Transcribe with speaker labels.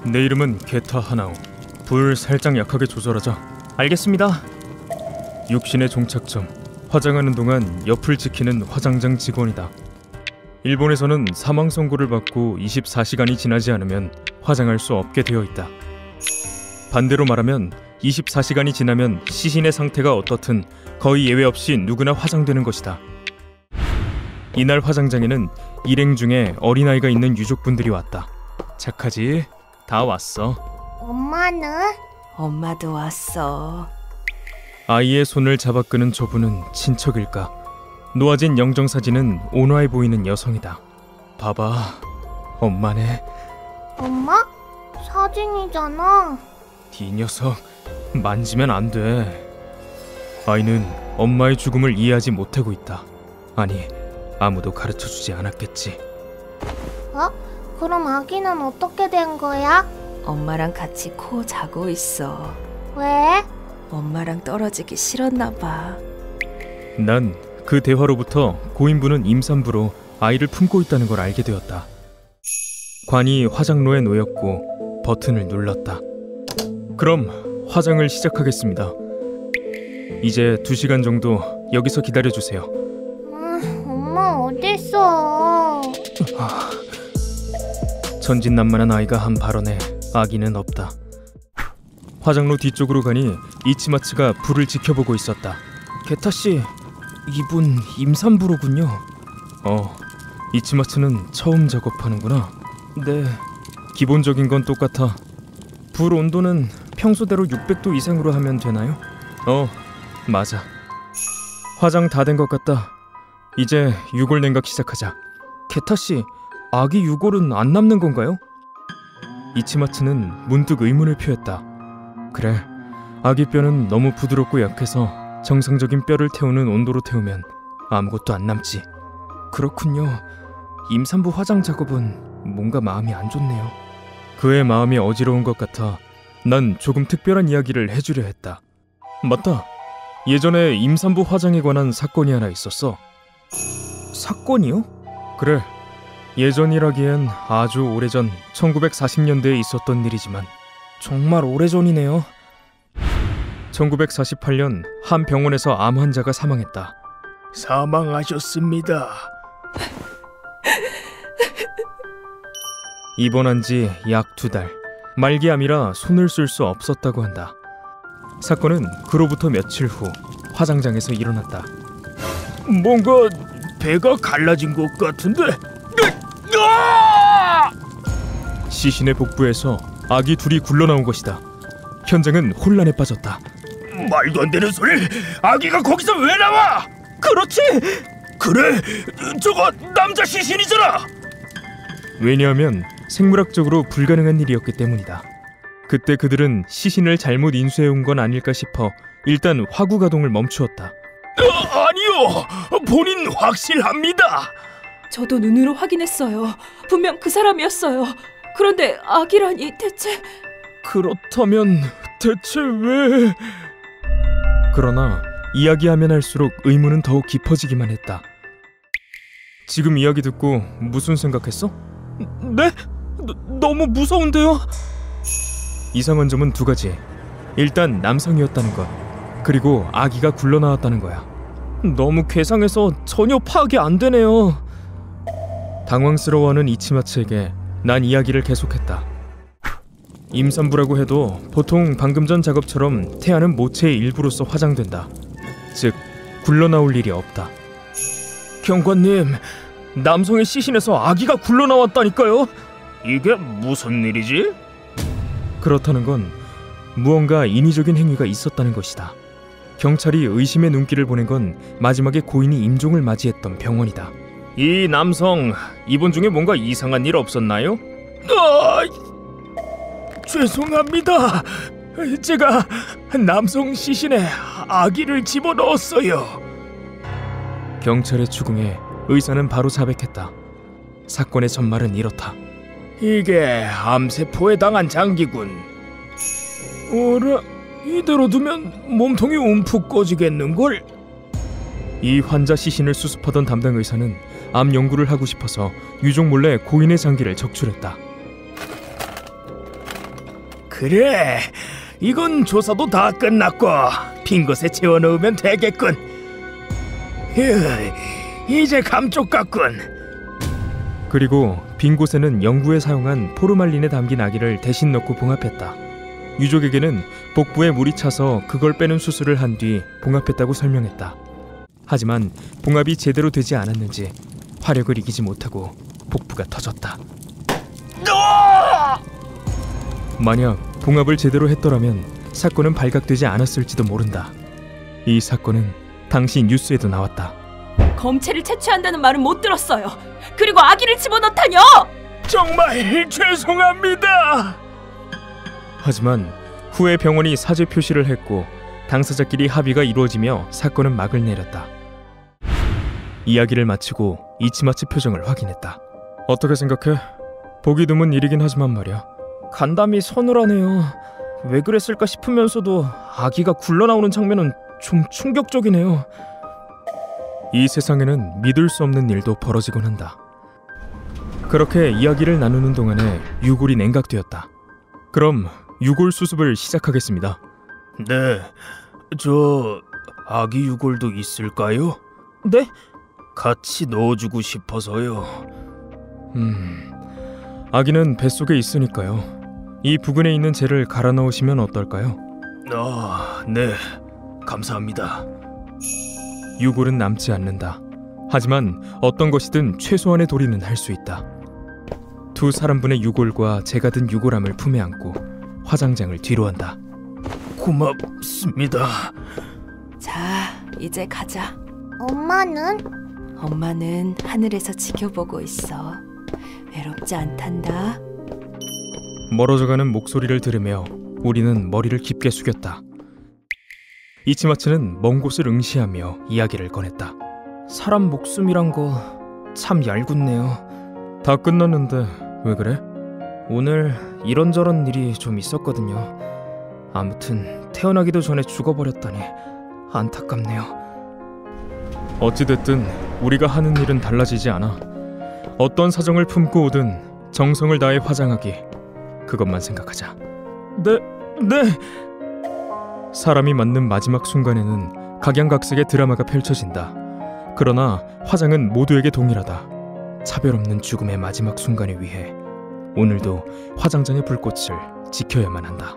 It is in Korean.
Speaker 1: 내 이름은 게타 하나오. 불 살짝 약하게 조절하자. 알겠습니다. 육신의 종착점. 화장하는 동안 옆을 지키는 화장장 직원이다. 일본에서는 사망 선고를 받고 24시간이 지나지 않으면 화장할 수 없게 되어 있다. 반대로 말하면 24시간이 지나면 시신의 상태가 어떻든 거의 예외 없이 누구나 화장되는 것이다. 이날 화장장에는 일행 중에 어린아이가 있는 유족분들이 왔다. 착하지? 다 왔어.
Speaker 2: 엄마는?
Speaker 3: 엄마도 왔어.
Speaker 1: 아이의 손을 잡아 끄는 저분은 친척일까? 놓아진 영정사진은 온화해 보이는 여성이다. 봐봐, 엄마네.
Speaker 2: 엄마? 사진이잖아.
Speaker 1: 이 녀석, 만지면 안 돼. 아이는 엄마의 죽음을 이해하지 못하고 있다. 아니, 아무도 가르쳐주지 않았겠지.
Speaker 2: 그럼 아기는 어떻게 된 거야?
Speaker 3: 엄마랑 같이 코 자고 있어.
Speaker 2: 왜?
Speaker 3: 엄마랑 떨어지기 싫었나 봐.
Speaker 1: 난 그 대화로부터 고인부는 임산부로 아이를 품고 있다는 걸 알게 되었다. 관이 화장로에 놓였고 버튼을 눌렀다. 그럼 화장을 시작하겠습니다. 이제 2시간 정도 여기서 기다려주세요.
Speaker 2: 엄마 어딨어?
Speaker 1: 천진난만한 아이가 한 발언에 아기는 없다. 화장로 뒤쪽으로 가니 이치마츠가 불을 지켜보고 있었다. 게타씨, 이분 임산부로군요. 이치마츠는 처음 작업하는구나. 네, 기본적인 건 똑같아. 불 온도는 평소대로 600도 이상으로 하면 되나요? 맞아. 화장 다 된 것 같다. 이제 유골 냉각 시작하자. 게타씨, 아기 유골은 안 남는 건가요? 이치마츠는 문득 의문을 표했다. 그래, 아기 뼈는 너무 부드럽고 약해서 정상적인 뼈를 태우는 온도로 태우면 아무것도 안 남지. 그렇군요. 임산부 화장 작업은 뭔가 마음이 안 좋네요. 그의 마음이 어지러운 것 같아 난 조금 특별한 이야기를 해주려 했다. 맞다. 예전에 임산부 화장에 관한 사건이 하나 있었어. 사건이요? 그래. 예전이라기엔 아주 오래전 1940년대에 있었던 일이지만 정말 오래전이네요. 1948년 한 병원에서 암 환자가 사망했다.
Speaker 4: 사망하셨습니다.
Speaker 1: 입원한 지 약 2달. 말기암이라 손을 쓸 수 없었다고 한다. 사건은 그로부터 며칠 후 화장장에서 일어났다.
Speaker 4: 뭔가 배가 갈라진 것 같은데?
Speaker 1: 시신의 복부에서 아기 둘이 굴러나온 것이다. 현장은 혼란에 빠졌다.
Speaker 4: 말도 안 되는 소리! 아기가 거기서 왜 나와!
Speaker 1: 그렇지!
Speaker 4: 그래! 저거 남자 시신이잖아!
Speaker 1: 왜냐하면 생물학적으로 불가능한 일이었기 때문이다. 그때 그들은 시신을 잘못 인수해온 건 아닐까 싶어 일단 화구 가동을 멈추었다.
Speaker 4: 아니요! 본인 확실합니다!
Speaker 3: 저도 눈으로 확인했어요. 분명 그 사람이었어요. 그런데 아기라니 대체...
Speaker 1: 그렇다면 대체 왜... 그러나 이야기하면 할수록 의문은 더욱 깊어지기만 했다. 지금 이야기 듣고 무슨 생각했어? 네? 너무 무서운데요? 이상한 점은 2가지. 일단 남성이었다는 것, 그리고 아기가 굴러나왔다는 거야. 너무 괴상해서 전혀 파악이 안 되네요. 당황스러워하는 이치마츠에게 난 이야기를 계속했다. 임산부라고 해도 보통 방금 전 작업처럼 태아는 모체의 일부로서 화장된다. 즉, 굴러나올 일이 없다. 경관님, 남성의 시신에서 아기가 굴러나왔다니까요?
Speaker 4: 이게 무슨 일이지?
Speaker 1: 그렇다는 건 무언가 인위적인 행위가 있었다는 것이다. 경찰이 의심의 눈길을 보낸 건 마지막에 고인이 임종을 맞이했던 병원이다. 이 남성, 입원 중에 뭔가 이상한 일 없었나요?
Speaker 4: 죄송합니다. 제가 남성 시신에 아기를 집어넣었어요.
Speaker 1: 경찰의 추궁에 의사는 바로 자백했다. 사건의 전말은 이렇다.
Speaker 4: 이게 암세포에 당한 장기군. 어라, 이대로 두면 몸통이 움푹 꺼지겠는걸?
Speaker 1: 이 환자 시신을 수습하던 담당 의사는 암 연구를 하고 싶어서 유족 몰래 고인의 장기를 적출했다.
Speaker 4: 그래, 이건 조사도 다 끝났고 빈 곳에 채워넣으면 되겠군. 휴, 이제 감쪽 같군.
Speaker 1: 그리고 빈 곳에는 연구에 사용한 포르말린에 담긴 아기를 대신 넣고 봉합했다. 유족에게는 복부에 물이 차서 그걸 빼는 수술을 한 뒤 봉합했다고 설명했다. 하지만 봉합이 제대로 되지 않았는지 화력을 이기지 못하고 복부가 터졌다. 만약 봉합을 제대로 했더라면 사건은 발각되지 않았을지도 모른다. 이 사건은 당시 뉴스에도 나왔다.
Speaker 3: 검체를 채취한다는 말은 못 들었어요. 그리고 아기를 집어넣다뇨!
Speaker 4: 정말 죄송합니다.
Speaker 1: 하지만 후에 병원이 사죄 표시를 했고 당사자끼리 합의가 이루어지며 사건은 막을 내렸다. 이야기를 마치고 이치마치 표정을 확인했다. 어떻게 생각해? 보기 드문 일이긴 하지만 말이야. 간담이 서늘하네요. 왜 그랬을까 싶으면서도 아기가 굴러나오는 장면은 좀 충격적이네요. 이 세상에는 믿을 수 없는 일도 벌어지곤 한다. 그렇게 이야기를 나누는 동안에 유골이 냉각되었다. 그럼 유골 수습을 시작하겠습니다.
Speaker 4: 네, 저 아기 유골도 있을까요?
Speaker 1: 네?
Speaker 4: 같이 넣어주고 싶어서요.
Speaker 1: 아기는 뱃속에 있으니까요. 이 부근에 있는 재를 갈아 넣으시면 어떨까요?
Speaker 4: 네, 감사합니다.
Speaker 1: 유골은 남지 않는다. 하지만 어떤 것이든 최소한의 도리는 할 수 있다. 두 사람분의 유골과 재가 든 유골함을 품에 안고 화장장을 뒤로 한다.
Speaker 4: 고맙습니다.
Speaker 3: 자, 이제 가자.
Speaker 2: 엄마는?
Speaker 3: 엄마는 하늘에서 지켜보고 있어. 외롭지 않단다.
Speaker 1: 멀어져가는 목소리를 들으며 우리는 머리를 깊게 숙였다. 이치마츠는 먼 곳을 응시하며 이야기를 꺼냈다. 사람 목숨이란 거 참 얄궂네요. 다 끝났는데 왜 그래? 오늘 이런저런 일이 좀 있었거든요. 아무튼 태어나기도 전에 죽어버렸다니 안타깝네요. 어찌됐든 우리가 하는 일은 달라지지 않아. 어떤 사정을 품고 오든 정성을 다해 화장하기, 그것만 생각하자. 네. 사람이 맞는 마지막 순간에는 각양각색의 드라마가 펼쳐진다. 그러나 화장은 모두에게 동일하다. 차별 없는 죽음의 마지막 순간을 위해 오늘도 화장장의 불꽃을 지켜야만 한다.